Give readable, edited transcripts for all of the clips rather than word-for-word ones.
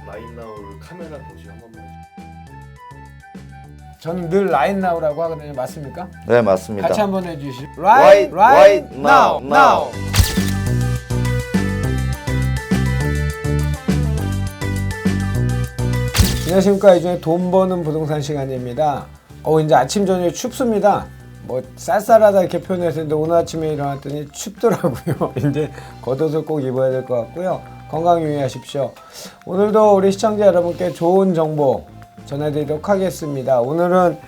라인나우를 카메라 보시고 한 번만 해주세요. 저는 늘 라인나우라고 하거든요. 맞습니까? 네, 맞습니다. 같이 한번 해주시죠. Right now. 안녕하십니까. 이중에 돈 버는 부동산 시간입니다. 이제 아침 저녁 춥습니다. 뭐 쌀쌀하다 이렇게 표현했는데 오늘 아침에 일어났더니 춥더라고요. 이제 겉옷을 꼭 입어야 될 것 같고요. 건강 유의하십시오. 오늘도 우리 시청자 여러분께 좋은 정보 전해드리도록 하겠습니다. 오늘은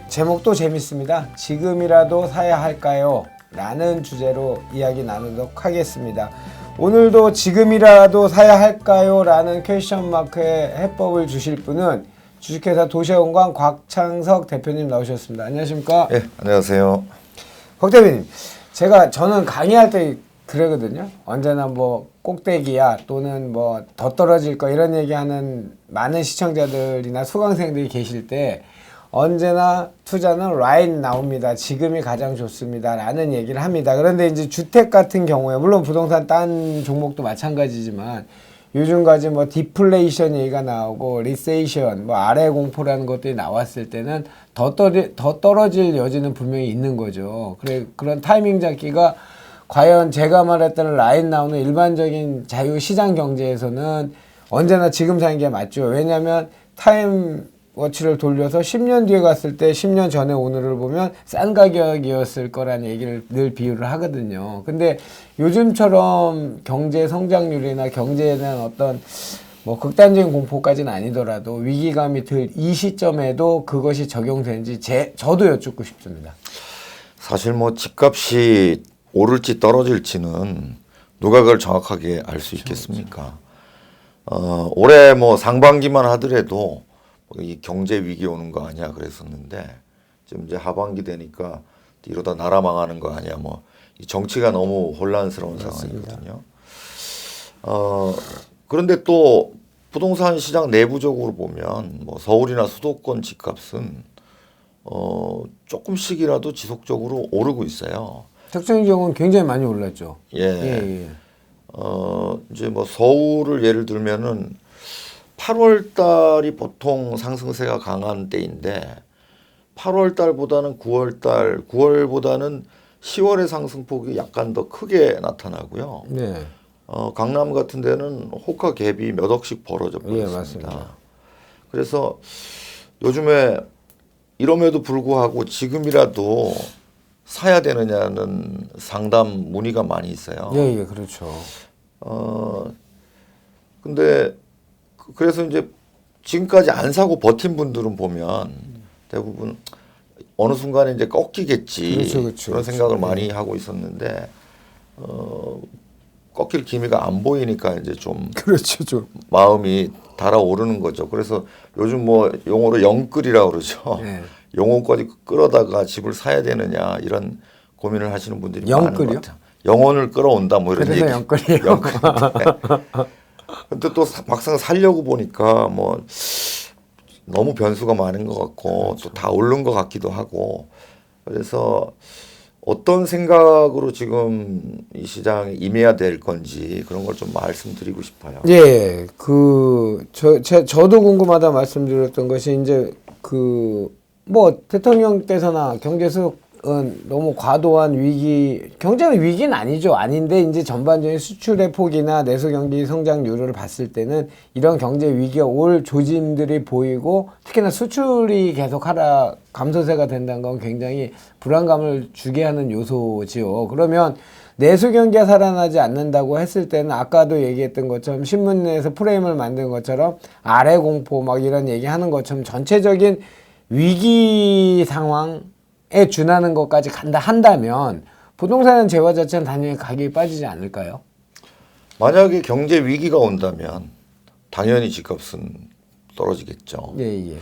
제목도 재밌습니다. 지금이라도 사야 할까요? 라는 주제로 이야기 나누도록 하겠습니다. 오늘도 지금이라도 사야 할까요? 라는 퀘스천 마크의 해법을 주실 분은 주식회사 도시아공간 곽창석 대표님 나오셨습니다. 안녕하십니까? 네, 안녕하세요. 곽 대표님, 저는 강의할 때 그러거든요. 언제나 뭐 꼭대기야 또는 뭐 더 떨어질 거 이런 얘기하는 많은 시청자들이나 수강생들이 계실 때 언제나 투자는 right now입니다. 지금이 가장 좋습니다. 라는 얘기를 합니다. 그런데 이제 주택 같은 경우에 물론 부동산 딴 종목도 마찬가지지만 요즘까지 뭐 디플레이션 얘기가 나오고 리세이션 뭐 아래 공포라는 것들이 나왔을 때는 더 떨어질 여지는 분명히 있는 거죠. 그런 타이밍 잡기가 과연 제가 말했던 라인 나오는 일반적인 자유시장 경제에서는 언제나 지금 사는 게 맞죠. 왜냐하면 타임워치를 돌려서 10년 뒤에 갔을 때 10년 전에 오늘을 보면 싼 가격이었을 거라는 얘기를 늘 비유를 하거든요. 근데 요즘처럼 경제 성장률이나 경제에 대한 어떤 뭐 극단적인 공포까지는 아니더라도 위기감이 들 이 시점에도 그것이 적용되는지 저도 여쭙고 싶습니다. 사실 뭐 집값이 오를지 떨어질지는 누가 그걸 정확하게 알 수 있겠습니까? 올해 뭐 상반기만 하더라도 이 경제 위기 오는 거 아니야 그랬었는데 지금 이제 하반기 되니까 이러다 나라 망하는 거 아니야 뭐 이 정치가 너무 혼란스러운 상황이거든요. 그런데 또 부동산 시장 내부적으로 보면 뭐 서울이나 수도권 집값은 조금씩이라도 지속적으로 오르고 있어요. 특정 지역은 굉장히 많이 올랐죠. 예. 이제 뭐 서울을 예를 들면은 8월 달이 보통 상승세가 강한 때인데 8월 달보다는 9월 달, 9월보다는 10월의 상승폭이 약간 더 크게 나타나고요. 네. 강남 같은 데는 호가 갭이 몇 억씩 벌어져 버렸습니다. 예, 맞습니다. 그래서 요즘에 이럼에도 불구하고 지금이라도 사야 되느냐는 상담 문의가 많이 있어요. 예, 그렇죠. 근데 그래서 이제 지금까지 안 사고 버틴 분들은 보면 대부분 어느 순간에 이제 꺾이겠지. 그런 생각을 많이 하고 있었는데 꺾일 기미가 안 보이니까 이제 좀 그렇죠. 마음이 달아오르는 거죠. 그래서 요즘 뭐 용어로 영끌이라고 그러죠. 네. 영혼까지 끌어다가 집을 사야 되느냐 이런 고민을 하시는 분들이 많은 것 같아요. 영혼을 끌어온다 뭐 이런 그래서 얘기. 영끌이에요. 근데 또 막상 살려고 보니까 뭐 너무 변수가 많은 것 같고 그렇죠. 또 다 오른 것 같기도 하고 그래서 어떤 생각으로 지금 이 시장에 임해야 될 건지 그런 걸 좀 말씀드리고 싶어요. 예, 저도 궁금하다 말씀드렸던 것이 이제 뭐 대통령 때서나 경제수석은 너무 과도한 경제는 위기는 아닌데 이제 전반적인 수출의 폭이나 내수 경기 성장률을 봤을 때는 이런 경제 위기가 올 조짐들이 보이고 특히나 수출이 계속 감소세가 된다는 건 굉장히 불안감을 주게 하는 요소지요. 그러면 내수 경기가 살아나지 않는다고 했을 때는 아까도 얘기했던 것처럼 신문 내에서 프레임을 만든 것처럼 아래 공포 막 이런 얘기하는 것처럼 전체적인 위기 상황에 준하는 것까지 간다 한다면 부동산 재화 자체는 당연히 가격이 빠지지 않을까요? 만약에 경제 위기가 온다면 당연히 집값은 떨어지겠죠. 예.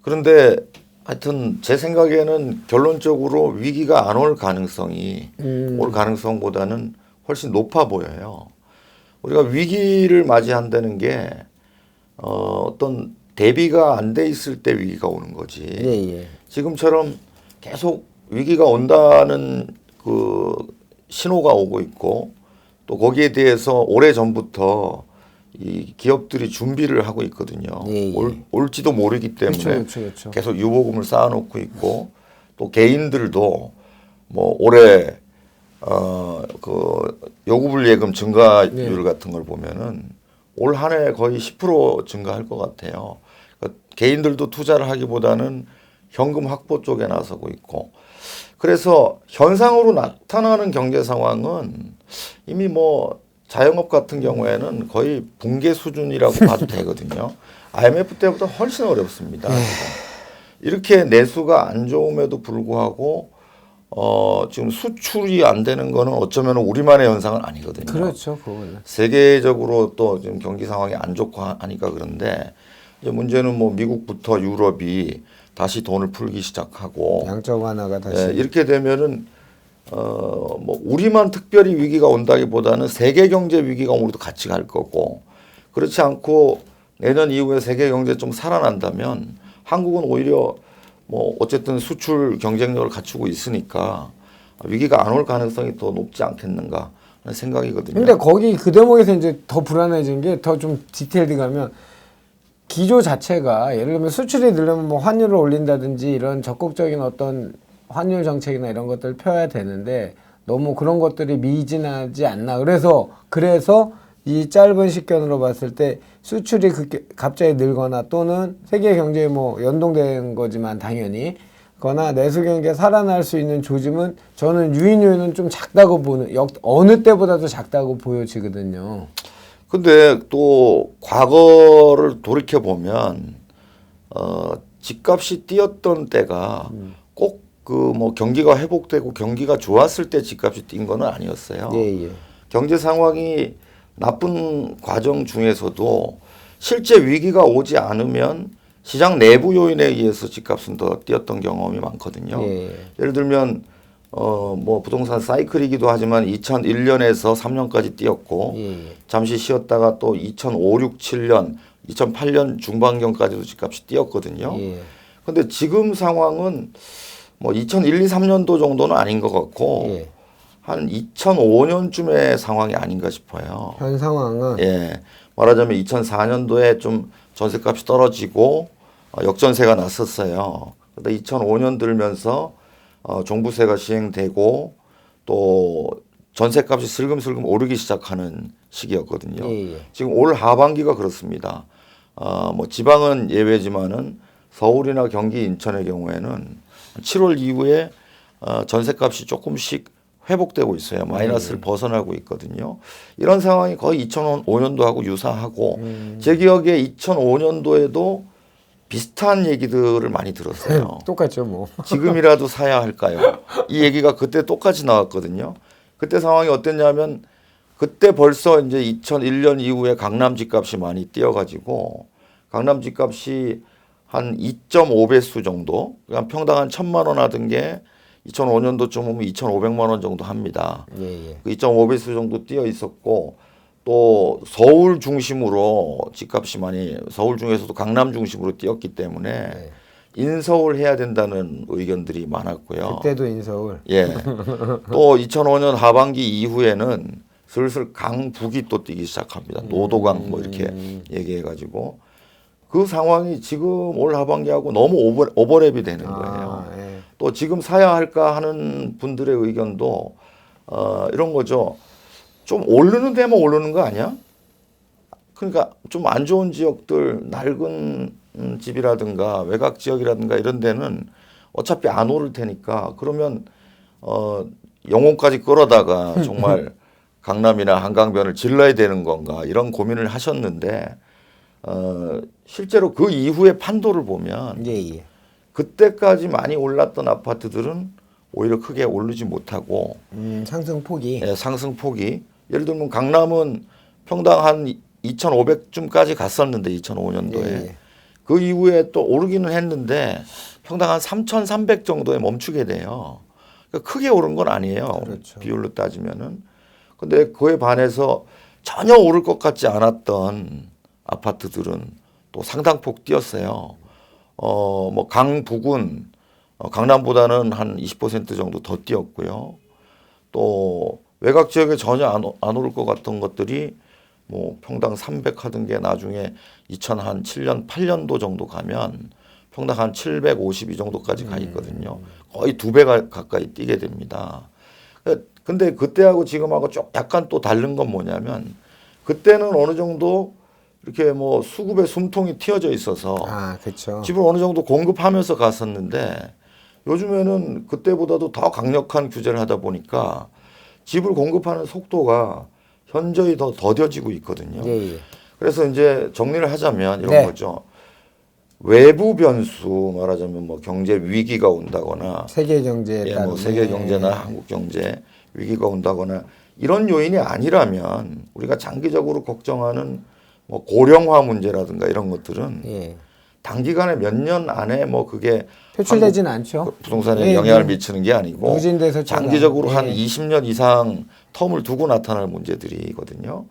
그런데 하여튼 제 생각에는 결론적으로 위기가 안 올 가능성이 올 가능성보다는 훨씬 높아 보여요. 우리가 위기를 맞이한다는 게 어떤 대비가 안 돼 있을 때 위기가 오는 거지. 예. 지금처럼 계속 위기가 온다는 그 신호가 오고 있고 또 거기에 대해서 오래 전부터 이 기업들이 준비를 하고 있거든요. 예, 예. 올지도 모르기 때문에 그렇죠. 계속 유보금을 쌓아놓고 있고 또 개인들도 뭐 올해 그 요구불 예금 증가율 같은 걸 보면은 올 한 해 거의 10% 증가할 것 같아요. 그러니까 개인들도 투자를 하기보다는 현금 확보 쪽에 나서고 있고 그래서 현상으로 나타나는 경제 상황은 이미 뭐 자영업 같은 경우에는 거의 붕괴 수준이라고 봐도 되거든요. IMF 때보다 훨씬 어렵습니다. 이렇게 내수가 안 좋음에도 불구하고 지금 수출이 안 되는 거는 어쩌면 우리만의 현상은 아니거든요. 그렇죠, 그거는. 세계적으로 또 지금 경기 상황이 안 좋고 하니까 그런데 이제 문제는 뭐 미국부터 유럽이 다시 돈을 풀기 시작하고 양적 완화가 다시. 예, 이렇게 되면은 뭐 우리만 특별히 위기가 온다기보다는 세계 경제 위기가 오므로도 같이 갈 거고 그렇지 않고 내년 이후에 세계 경제 좀 살아난다면 한국은 오히려 뭐 어쨌든 수출 경쟁력을 갖추고 있으니까 위기가 안 올 가능성이 더 높지 않겠는가 하는 생각이거든요. 근데 거기 그 대목에서 이제 더 불안해진 게 더 좀 디테일드 가면 기조 자체가 예를 들면 수출이 늘려면 뭐 환율을 올린다든지 이런 적극적인 어떤 환율 정책이나 이런 것들을 펴야 되는데 너무 그런 것들이 미진하지 않나. 그래서 이 짧은 시간으로 봤을 때 수출이 갑자기 늘거나 또는 세계 경제에 뭐 연동된 거지만 당연히 거나 내수 경기가 살아날 수 있는 조짐은 저는 유인 요인은 좀 작다고 보는 어느 때보다도 작다고 보여지거든요. 근데 또 과거를 돌이켜 보면 집값이 뛰었던 때가 꼭 그 뭐 경기가 회복되고 경기가 좋았을 때 집값이 뛴 거는 아니었어요. 예. 경제 상황이 나쁜 과정 중에서도 실제 위기가 오지 않으면 시장 내부 요인에 의해서 집값은 더 뛰었던 경험이 많거든요. 예. 예를 들면 뭐 부동산 사이클이기도 하지만 2001년에서 3년까지 뛰었고 잠시 쉬었다가 또 2005, 6, 7년, 2008년 중반경까지도 집값이 뛰었거든요. 근데 지금 상황은 뭐 2001, 2, 3년도 정도는 아닌 것 같고 한 2005년쯤의 상황이 아닌가 싶어요. 현 상황은 예. 말하자면 2004년도에 좀 전세값이 떨어지고 역전세가 났었어요. 그런데 2005년 들면서 종부세가 시행되고 또 전세값이 슬금슬금 오르기 시작하는 시기였거든요. 지금 올 하반기가 그렇습니다. 뭐 지방은 예외지만은 서울이나 경기, 인천의 경우에는 7월 이후에 전세값이 조금씩 회복되고 있어요. 마이너스를 벗어나고 있거든요. 이런 상황이 거의 2005년도하고 유사하고 제 기억에 2005년도에도 비슷한 얘기들을 많이 들었어요. 똑같죠, 뭐. 지금이라도 사야 할까요? 이 얘기가 그때 똑같이 나왔거든요. 그때 상황이 어땠냐면 그때 벌써 이제 2001년 이후에 강남 집값이 많이 뛰어가지고 강남 집값이 한 2.5배수 정도, 그냥 평당 한 1,000만 원 하던 게 2005년도쯤 오면 2,500만 원 정도 합니다. 그 2.5배수 정도 뛰어 있었고 또 서울 중심으로 집값이 많이 서울 중에서도 강남 중심으로 뛰었기 때문에 인서울 해야 된다는 의견들이 많았고요. 그때도 인서울. 예. 또 2005년 하반기 이후에는 슬슬 강북이 또 뛰기 시작합니다. 노도강 뭐 이렇게 얘기해가지고 그 상황이 지금 올 하반기하고 너무 오버랩이 되는 거예요. 또 지금 사야 할까 하는 분들의 의견도 이런 거죠. 좀 오르는 데만 오르는 거 아니야? 그러니까 좀 안 좋은 지역들 낡은 집이라든가 외곽 지역이라든가 이런 데는 어차피 안 오를 테니까 그러면 영혼까지 끌어다가 정말 강남이나 한강변을 질러야 되는 건가 이런 고민을 하셨는데 실제로 그 이후에 판도를 보면 그때까지 많이 올랐던 아파트들은 오히려 크게 오르지 못하고 상승폭이 상승폭이 예를 들면 강남은 평당 한 2,500쯤까지 갔었는데 2005년도에 그 이후에 또 오르기는 했는데 평당 한 3,300 정도에 멈추게 돼요. 그러니까 크게 오른 건 아니에요. 그렇죠. 비율로 따지면은. 근데 그에 반해서 전혀 오를 것 같지 않았던 아파트들은 또 상당폭 뛰었어요. 뭐 강북은 강남보다는 한 20% 정도 더 뛰었고요. 또 외곽 지역에 전혀 안 오를 것 같던 것들이 뭐 평당 300 하던 게 나중에 2007년 8년도 정도 가면 평당 한 750 이 정도까지 가 있거든요. 거의 2배가 가까이 뛰게 됩니다. 근데 그때하고 지금하고 좀 약간 또 다른 건 뭐냐면 그때는 어느 정도 이렇게 뭐 수급에 숨통이 튀어져 있어서 그렇죠. 집을 어느 정도 공급하면서 갔었는데 요즘에는 그때보다도 더 강력한 규제를 하다 보니까 집을 공급하는 속도가 현저히 더 더뎌지고 있거든요. 예. 그래서 이제 정리를 하자면 이런 네. 거죠. 외부 변수 말하자면 뭐 경제 위기가 온다거나 세계 경제에 예, 따른 뭐 세계 경제나 한국 경제 위기가 온다거나 이런 요인이 아니라면 우리가 장기적으로 걱정하는 뭐 고령화 문제라든가 이런 것들은 예. 단기간에 몇 년 안에 뭐 그게 표출되지는 않죠. 부동산에 예, 영향을 미치는 게 아니고 누진돼서 장기적으로 한 예. 20년 이상 텀을 두고 나타날 문제들이거든요.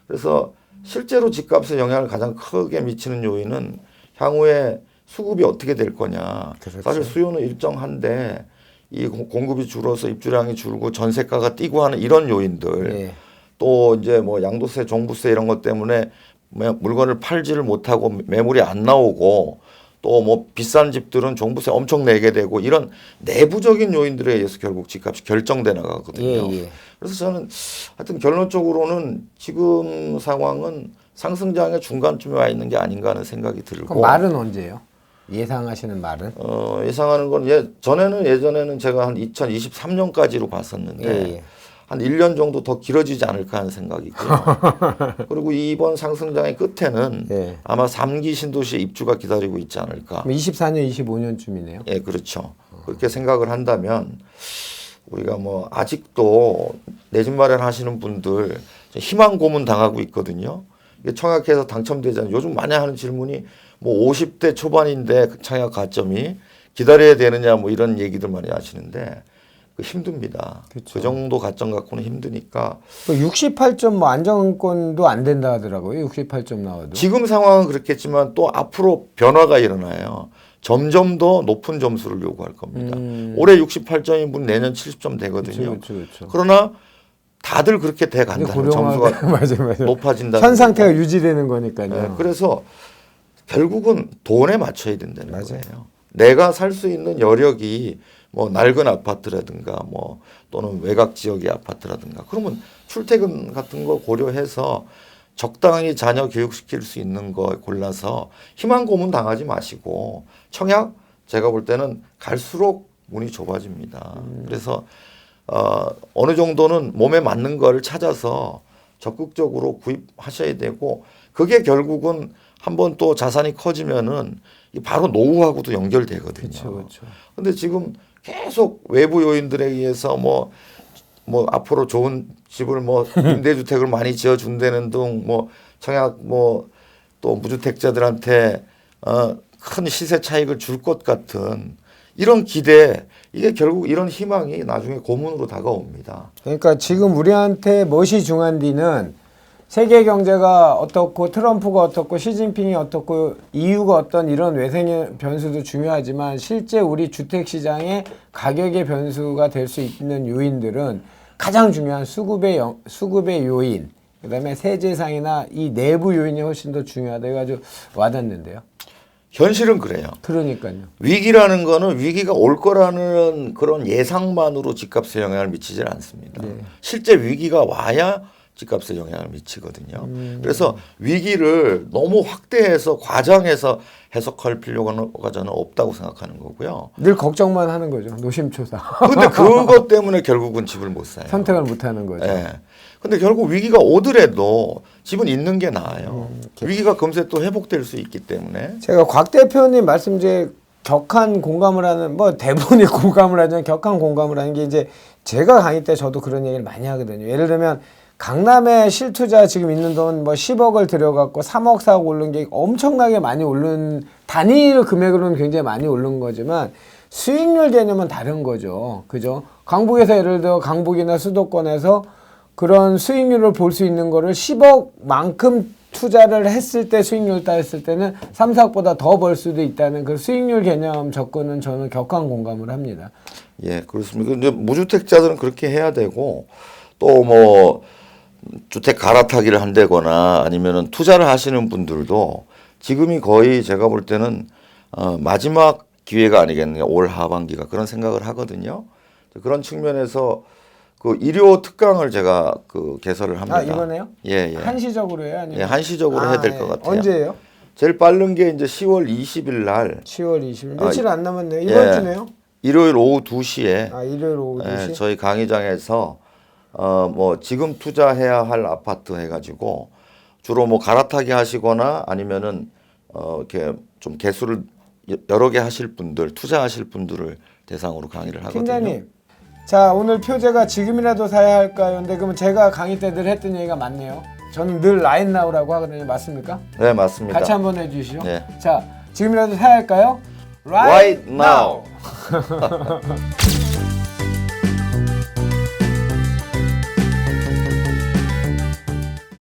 그래서 실제로 집값에 영향을 가장 크게 미치는 요인은 향후에 수급이 어떻게 될 거냐. 그렇죠. 사실 수요는 일정한데 이 공급이 줄어서 입주량이 줄고 전세가가 뛰고 하는 이런 요인들 예. 또 이제 뭐 양도세, 종부세 이런 것 때문에 물건을 팔지를 못하고 매물이 안 나오고 또 뭐 비싼 집들은 종부세 엄청 내게 되고 이런 내부적인 요인들에 의해서 결국 집값이 결정돼 나가거든요. 예. 그래서 저는 하여튼 결론적으로는 지금 상황은 상승장의 중간쯤에 와 있는 게 아닌가 하는 생각이 들고. 그럼 말은 언제요? 예상하시는 말은? 예상하는 건 예전에는 제가 한 2023년까지로 봤었는데 예. 한 1년 정도 더 길어지지 않을까 하는 생각이고요. 그리고 이번 상승장의 끝에는 예. 아마 3기 신도시의 입주가 기다리고 있지 않을까. 24년, 25년쯤이네요. 예, 그렇죠. 그렇게 생각을 한다면 우리가 뭐 아직도 내 집 마련하시는 분들 희망 고문 당하고 있거든요. 이게 청약해서 당첨되잖아요. 요즘 많이 하는 질문이 뭐 50대 초반인데 청약 가점이 기다려야 되느냐 뭐 이런 얘기들 많이 하시는데 힘듭니다. 그쵸. 그 정도 가점 갖고는 힘드니까 68점 뭐 안정권도 안 된다 하더라고요. 68점 나와도. 지금 상황은 그렇겠지만 또 앞으로 변화가 일어나요. 점점 더 높은 점수를 요구할 겁니다. 올해 68점인 분 내년 70점 되거든요. 그렇죠. 그러나 다들 그렇게 돼 간다는 점수가 맞아요. 높아진다는 현 상태가 유지되는 거니까요. 네, 그래서 결국은 돈에 맞춰야 된다는 맞아요. 거예요. 내가 살 수 있는 여력이 뭐 낡은 아파트라든가 뭐 또는 외곽 지역의 아파트라든가 그러면 출퇴근 같은 거 고려해서 적당히 자녀 교육시킬 수 있는 거 골라서 희망 고문 당하지 마시고 청약 제가 볼 때는 갈수록 문이 좁아집니다. 그래서 어느 정도는 몸에 맞는 거를 찾아서 적극적으로 구입하셔야 되고 그게 결국은 한번 또 자산이 커지면은 바로 노후하고도 연결되거든요. 그렇죠. 근데 지금 계속 외부 요인들에 의해서 뭐 앞으로 좋은 집을 뭐 임대주택을 많이 지어준다는 등 뭐 청약 뭐 또 무주택자들한테 큰 시세 차익을 줄 것 같은 이런 기대 이게 결국 이런 희망이 나중에 고문으로 다가옵니다. 그러니까 지금 우리한테 무엇이 중요한지는 세계 경제가 어떻고 트럼프가 어떻고 시진핑이 어떻고 EU가 어떤 이런 외생 변수도 중요하지만 실제 우리 주택 시장의 가격의 변수가 될 수 있는 요인들은 가장 중요한 수급의 요인, 그다음에 세제상이나 이 내부 요인이 훨씬 더 중요하다 해가지고 와닿는데요. 현실은 그래요. 그러니까요. 위기라는 거는 위기가 올 거라는 그런 예상만으로 집값에 영향을 미치질 않습니다. 네. 실제 위기가 와야 집값에 영향을 미치거든요. 그래서 위기를 너무 확대해서 과장해서 해석할 필요가 저는 없다고 생각하는 거고요. 늘 걱정만 하는 거죠. 노심초사. 그런데 그것 때문에 결국은 집을 못 사요. 선택을 못 하는 거죠. 예. 근데 결국 위기가 오더라도 집은 있는 게 나아요. 위기가 금세 또 회복될 수 있기 때문에. 제가 곽 대표님 말씀 중에 격한 공감을 하는 뭐 대부분이 공감을 하지만 격한 공감을 하는 게 이제 제가 강의 때 저도 그런 얘기를 많이 하거든요. 예를 들면 강남에 실투자 지금 있는 돈 뭐 10억을 들여갖고 3억 4억 오른 게 엄청나게 많이 오른 단일 금액으로는 굉장히 많이 오른 거지만 수익률 개념은 다른 거죠. 그죠? 강북에서 예를 들어 강북이나 수도권에서 그런 수익률을 볼 수 있는 거를 10억만큼 투자를 했을 때 수익률 따졌을 때는 3, 4억보다 더 벌 수도 있다는 그 수익률 개념 접근은 저는 격한 공감을 합니다. 예, 그렇습니다. 이제 무주택자들은 그렇게 해야 되고 또 뭐 주택 갈아타기를 한다거나 아니면은 투자를 하시는 분들도 지금이 거의 제가 볼 때는 마지막 기회가 아니겠느냐, 올 하반기가 그런 생각을 하거든요. 그런 측면에서 그 일요 특강을 제가 그 개설을 합니다. 아, 이번에요? 예, 예. 한시적으로 해요? 아니면? 예, 한시적으로 해야 될 것 같아요. 언제예요? 제일 빠른 게 이제 10월 20일 날 10월 20일. 며칠 안 남았네요. 이번 예. 주네요? 일요일 오후 2시에 아, 일요일 오후 2시? 저희 강의장에서 뭐 지금 투자해야 할 아파트 해가지고 주로 뭐 갈아타기 하시거나 아니면은 이렇게 좀 개수를 여러 개 하실 분들, 투자하실 분들을 대상으로 강의를 하거든요. 팀장님, 자 오늘 표제가 지금이라도 사야 할까요? 근데 그러면 제가 강의 때 늘 했던 얘기가 맞네요. 저는 늘 라인 나우라고 하거든요. 맞습니까? 네, 맞습니다. 같이 한번 해주시죠. 네. 자 지금이라도 사야 할까요? Right now.